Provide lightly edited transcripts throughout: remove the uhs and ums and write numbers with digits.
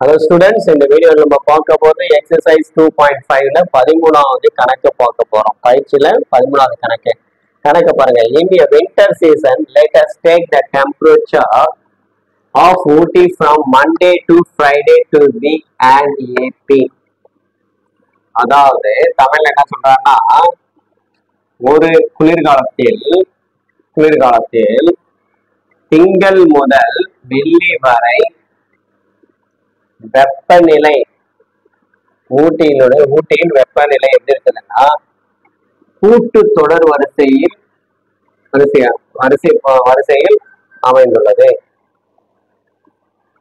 Hello students, இந்த வீடியோல நம்ம பார்க்க போறது எக்ஸசைஸ் 2.5ல 13வது கணக்கு பார்க்க போறோம். பயிற்சியில 13வது கணக்கு பாருங்க. In the winter season, let us take the temperature of Ooty from Monday to Friday to be and AP. அதாவது தமிழ்ல என்ன சொல்றாங்கன்னா, ஒரு குளிர்காலத்தில் திங்கள் முதல் வெள்ளி வரை வெப்பநிலை ஊட்டியின் வெப்பநிலை எப்படி இருக்குதுன்னா கூட்டு தொடர் வரிசையில் அமைந்துள்ளது.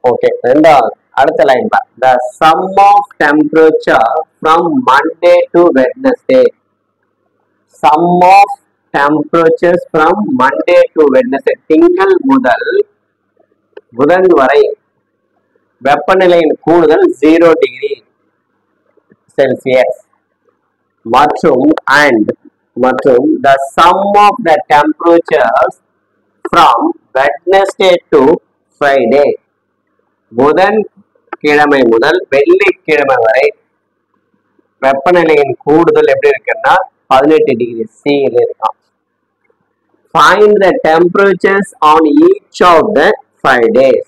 ஓகே, ரெண்டாவது அடுத்த லைன் தான். The sum of temperature from Monday to Wednesday. Sum of temperatures from Monday to Wednesday. திங்கள் முதல் புதன் வரை வெப்பநிலையின் கூடுதல் 0 டிகிரி செல்சியஸ் மற்றும் the sum of the temperatures from Wednesday to Friday. புதன் கிழமை முதல் வெள்ளிக்கிழமை வரை வெப்பநிலையின் கூடுதல் எப்படி இருக்குன்னா 18 டிகிரி சியில் இருக்கும். Find the temperatures on each of the 5 days.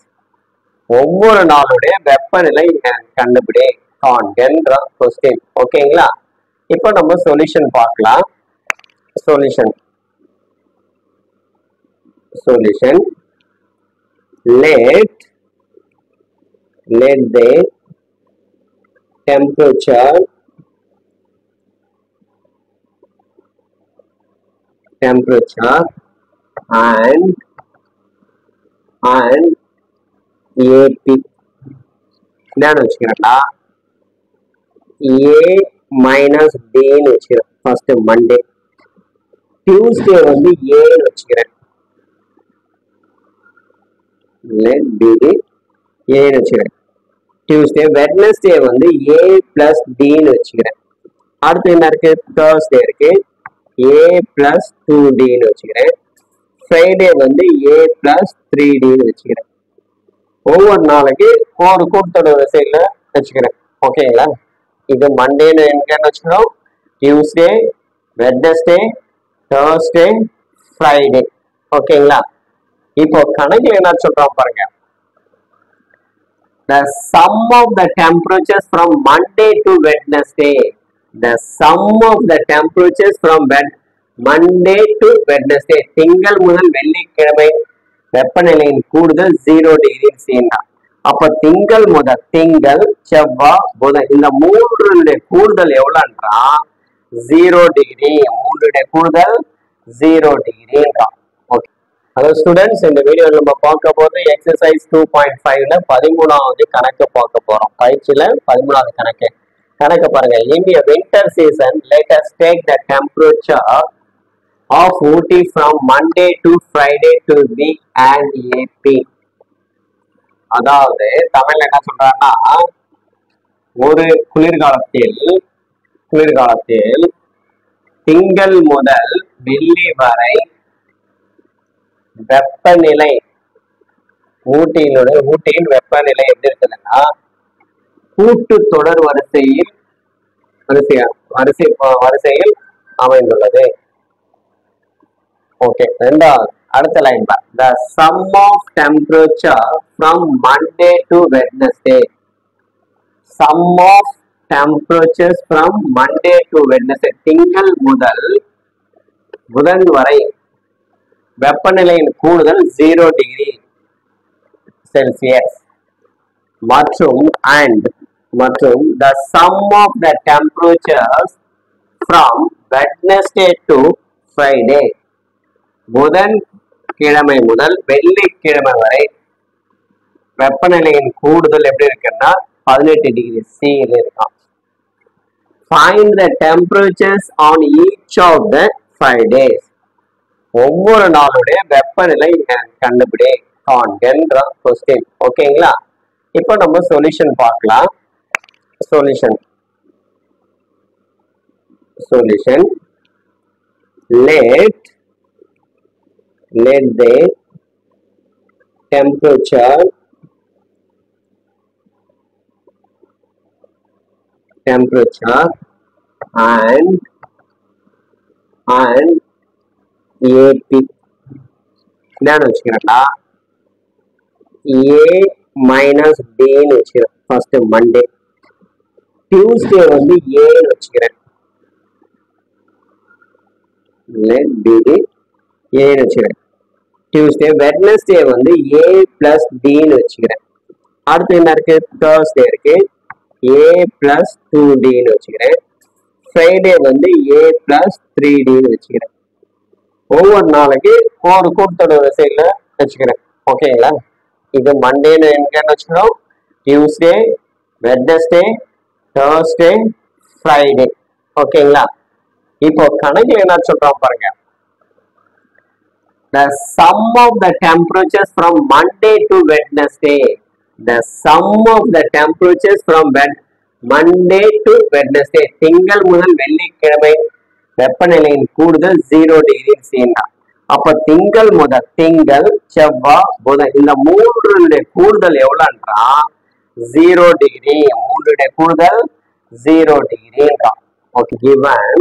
ஒவ்வொரு நாளுடைய வெப்பநிலை கண்டுபிடி என்ற கொஸ்டின். ஓகேங்களா? இப்போ நம்ம சொல்யூஷன் பார்க்கலாம். Solution let the temperature and AP என்னன்னு வச்சுக்கிறேன்டா, A minus B ன்னு வச்சுக்கிறேன். ஃபர்ஸ்ட் மண்டே, டியூஸ்டே வந்து A ன்னு வச்சுக்கிறேன். A ன்னு வச்சுக்கிறேன். டியூஸ்டே, வெட்னஸ்டே வந்து A பிளஸ் D ன்னு வச்சுக்கிறேன். அடுத்து என்ன இருக்கு? தேர்ஸ்டே இருக்கு, A பிளஸ் 2D ன்னு வச்சுக்கிறேன். ஃப்ரைடே வந்து A பிளஸ் 3D ன்னு வச்சுக்கிறேன். ஒவ்வொரு நாளைக்கு ஒரு கூட்டத்தொடர் வரிசையில வச்சுக்கிறேன். ஓகேங்களா? இது மண்டேன்னு எங்கன்னு வச்சுக்கிறோம், டியூஸ்டே, வெட்னஸ்டே, தேர்ஸ்டே, ஃப்ரைடே. ஓகேங்களா? இப்போ கணக்குல என்ன சொல்றோம் பாருங்க. The sum of the temperatures from Monday to Wednesday. The sum of the temperatures from Monday to Wednesday. திங்கள் முதல் வெள்ளிக்கிழமை வெப்பநிலையின் கூடுதல் 0 டிகிரி சீனா. அப்ப திங்கள் செவ்வாய் புதன் இந்த மூன்றுடைய கூடுதல் எவ்வளவுன்றா 0 டிகிரி. மூன்றுடைய கூடுதல் 0 டிகிரின்றான். ஓகே, ஹலோ ஸ்டூடெண்ட்ஸ், இந்த வீடியோல நம்ம பார்க்க போறது எக்ஸசைஸ் 2.5ல 13வது கணக்கு பார்க்க போறோம். பயிற்சியில 13வது கணக்கு பாருங்க. In the winter season, let us take the temperature of Ooty from Monday to Friday to be and AP. அதாவது தமிழ்ல என்ன சொல்றாங்கன்னா, ஒரு குளிர்காலத்தில் திங்கள் முதல் வெள்ளி வரை வெப்பநிலை ஊட்டியின் வெப்பநிலை எப்படி இருக்குதுன்னா கூட்டு தொடர் வரிசையில் அமைந்துள்ளது. ஓகே, ரெண்டாவது அடுத்த லைன் தான். The sum of temperature from Monday to Wednesday. Sum of temperatures from Monday to Wednesday. திங்கள் முதல் புதன் வரை வெப்பநிலையின் கூடுதல் 0 டிகிரி செல்சியஸ் மற்றும் the sum of the temperatures from Wednesday to Friday. புதன் கிழமை முதல் வெள்ளிக்கிழமை வரை வெப்பநிலையின் கூடுதல் எப்படி இருக்குன்னா 18 டிகிரி சியில் இருக்கும். Find the temperatures on each of the 5 days. ஒவ்வொரு நாளுடைய வெப்பநிலை கண்டுபிடி என்ற கொஸ்டின். ஓகேங்களா? இப்போ நம்ம சொல்யூஷன் பார்க்கலாம். Solution let the temperature temperature and AP என்னன்னு வச்சுக்கிறேன்னா A minus D ன்னு வச்சுக்கிறேன் ஃபர்ஸ்ட் மண்டே. டியூஸ்டே வந்து ஏன்னு வச்சுக்கிறேன், ஏன்னு வச்சுக்கிறேன் டியூஸ்டே. வெட்னஸ்டே வந்து A plus D ன்னு வச்சுக்கிறேன். அடுத்து என்ன இருக்கு, தேர்ஸ்டே இருக்கு, A plus 2D ன்னு வச்சுக்கிறேன். ஃப்ரைடே வந்து A plus 3D ன்னு வச்சுக்கிறேன். ஒவ்வொரு நாளைக்கு ஒரு கூட்டத்தொடர் வரிசையில வச்சுக்கிறேன். ஓகேங்களா? இது மண்டேன்னு எங்கன்னு வச்சுக்கிறோம், டியூஸ்டே, வெட்னஸ்டே, தேர்ஸ்டே, ஃப்ரைடே. ஓகேங்களா? இப்போ கணக்கில் என்ன சொல்றோம் பாருங்க. The sum of the temperatures from Monday to Wednesday. The sum of the temperatures from Monday to Wednesday. திங்கள் முதல் வெள்ளிக்கிழமை வெப்பநிலையின் கூடுதல் 0 டிகிரி சேர்ந்தா. அப்ப திங்கள் முதல் திங்கள், செவ்வாய், புதன் இந்த மூன்றுடைய கூடுதல் எவ்வளவுன்றா 0 டிகிரி. மூன்றுடைய கூடுதல் 0 டிகிரின்றா. ஓகே, given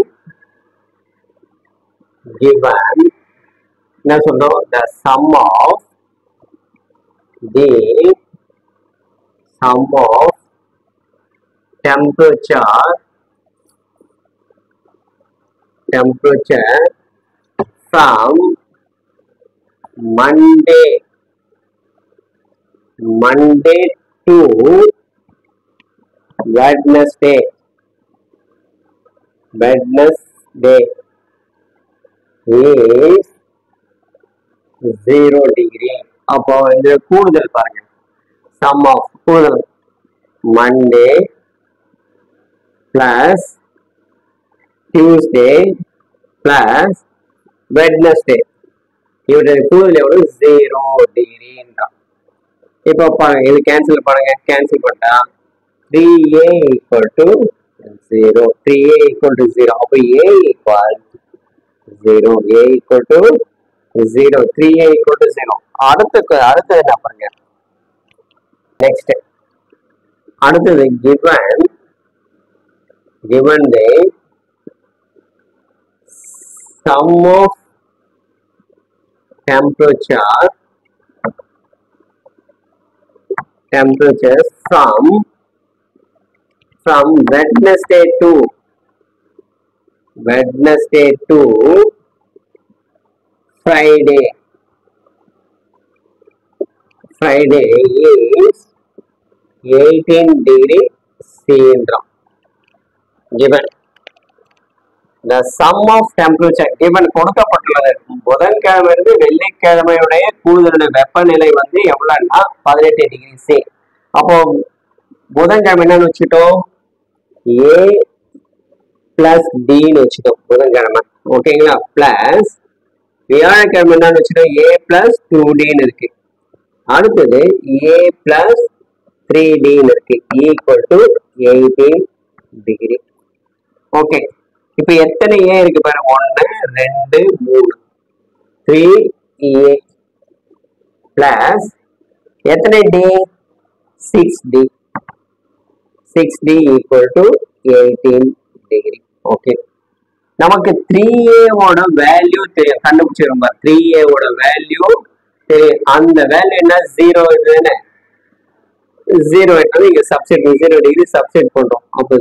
என்ன சொல்றோம், the sum of temperature from Monday to Wednesday is 0 degree. அப்போ இந்த கூடுதல் பாருங்க, sum of கூடுதல் Monday plus Tuesday plus Wednesday இவருடைய கூடுதல் எவ்வளவு 0 டிகிரின்றான். இப்போ பாருங்க, இது கேன்சல் பண்ணுங்க, கேன்சல் பண்ணா 3A equal to 0. 3A equal to 0. அப்போ A equal 0. A equal to 0. 3A equal to 0. அடுத்தது என்ன பாருங்க, நெக்ஸ்ட் அடுத்தது given the sum of temperatures from Wednesday to Friday is 18 degree Celsius. Given the sum of temperature given கொடுக்கப்பட்டுள்ளது, புதன்கிழமை இருந்து வெள்ளிக்கிழமையுடைய கூடுதலுடைய வெப்பநிலை வந்து எவ்வளவுன்னா 18 டிகிரி சி. அப்போ புதன்கிழமை என்னன்னு வச்சுட்டோம், A plus D ன்னு வச்சுட்டோம் புதன்கிழமை. ஓகேங்களா? பிளஸ் வியாழக்கிழமை என்னன்னு வச்சுட்டோம், A plus 2D ன்னு இருக்கு. அடுத்தது A plus 3D ன்னு இருக்கு, ஈக்குவல் டு 18 டிகிரி. ஓகே, இப்ப எத்தனை ஏ இருக்கு பாருங்க, 1 2 3 3A பிளஸ் எத்தனை D 6D equal to 18 degree. Okay, நமக்கு 3A ஓட வேல்யூ தெரியும், கண்டுபிடிச்சிருங்க. 3A ஓட வேல்யூ தெரியும், அந்த வேல்யூ என்ன 0 இதுன்னு 0 எடுத்து இங்க சப்ஸ்டிட் 0 டிகிரி சப்ஸ்டிட் பண்றோம். அப்போ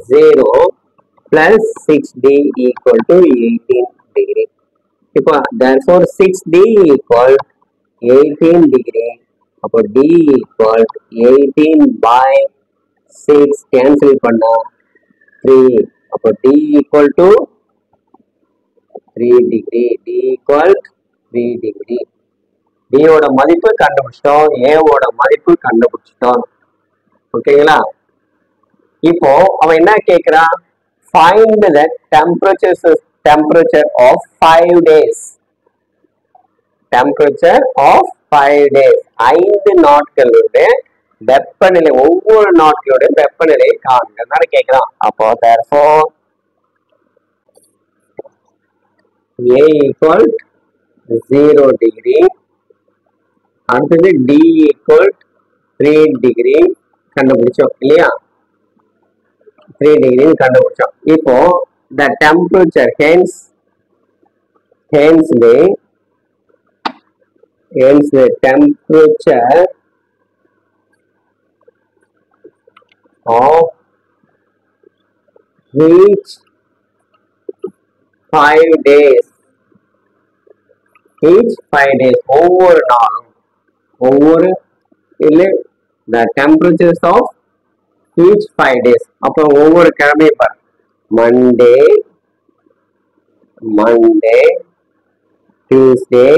0 plus 6D equal to 18 degree. இப்போ therefore 6D equal 18 degree. அப்போ D equal 18 by 6 cancel பண்ணா 3. அப்போ D equal to 3 degree. D equal 3 degree. D ஓட மதிப்பு கண்டுபிடிச்சிட்டோம், A ஓட மதிப்பு கண்டுபிடிச்சிட்டோம். ஓகேங்களா? இப்போ அவன் என்ன கேக்குறான், find the temperature of 5 days. Temperature of 5 days. 5 நாட்களுடைய வெப்பநிலை, ஒவ்வொரு நாட்களுடைய வெப்பநிலையை காண்க கேட்கிறான். அப்போ therefore A equal 0 degree அடுத்தது D equal 3 degree கண்டுபிடிச்சோம் இல்லையா? 3 degree கண்டுபிடிச்சோம். இப்போ the temperature hence the temperature of each 5 days ஒவ்வொரு நாளும் இல்லை the temperatures of each 5 days அப்புறம் ஒவ்வொரு கிழமையும் பாரு Monday, Tuesday,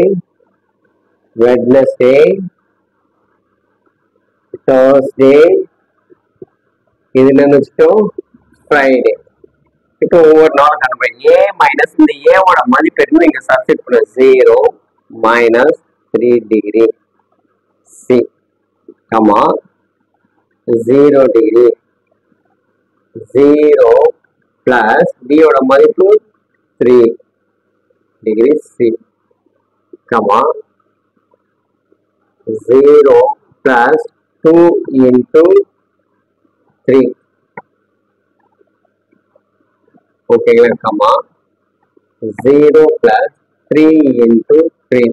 Wednesday, Thursday, இது என்ன வச்சுட்டோம் Friday. இப்போ ஒவ்வொரு நாளும் கண்டுபிடி A மைனஸ் இந்த A ஓட மதிப்பு என்ன இங்க சப்ஸ்டிட் பண்ண 0 minus 3 degree C, 0 degree 0 plus B ஓட மதிப்பு 3 degree C, 0 plus 2 into 3 ஓகேங்களா, 0 plus 3 into 3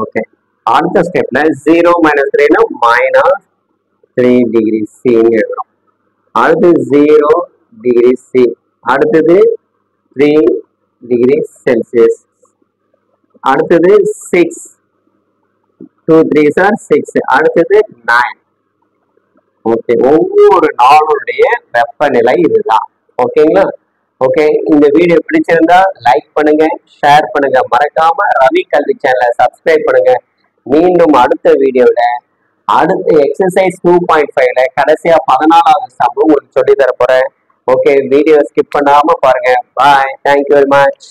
ஓகே. அடுத்த ஸ்டெப்ல 0 minus 3 னா minus 3 degree C எழுதுறோம். அடுத்து 0 degree C, அடுத்தது 3 degree Celsius, அடுத்தது 6 2 3s are 6, அடுத்தது 9. ஓகே, ஒவ்வொரு நாளுடைய வெப்பநிலை இதுதான். ஓகேங்களா? ஓகே, இந்த வீடியோ பிடிச்சிருந்தா லைக் பண்ணுங்க, ஷேர் பண்ணுங்க, மறக்காம ரவி கல்வி சேனலை சப்ஸ்கிரைப் பண்ணுங்க. மீண்டும் அடுத்த வீடியோல அடுத்த எக்ஸசைஸ் 2.5ல கடைசியா 14வது சம் உங்களுக்கு சொல்லி தர போறேன். ஓகே, வீடியோ ஸ்கிப் பண்ணாம பாருங்க. பாய், தேங்க்யூ வெரி மச்.